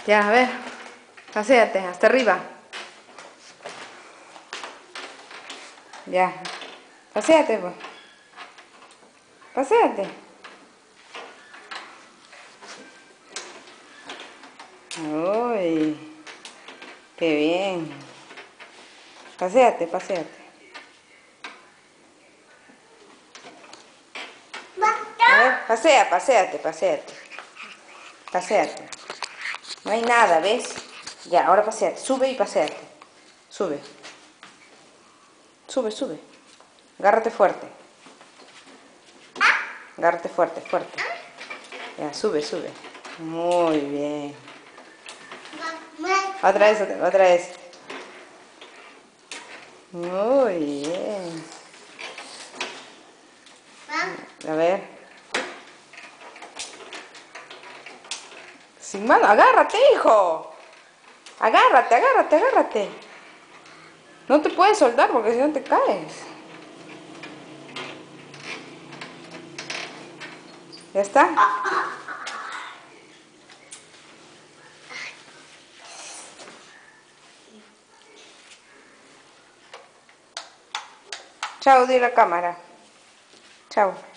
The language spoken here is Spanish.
Ya, a ver. Paséate, hasta arriba. Ya. Paséate, pues. Paséate. Uy, qué bien. Paséate, paséate. A ver, paséate. Paséate. No hay nada, ¿ves? Ya, ahora paséate. Sube y paséate. Sube. Sube. Agárrate fuerte. Agárrate fuerte. Ya, sube. Muy bien. Otra vez. Muy bien. A ver. Sin mano, agárrate, hijo. Agárrate. No te puedes soltar porque si no te caes. ¿Ya está? Chao, di la cámara. Chao.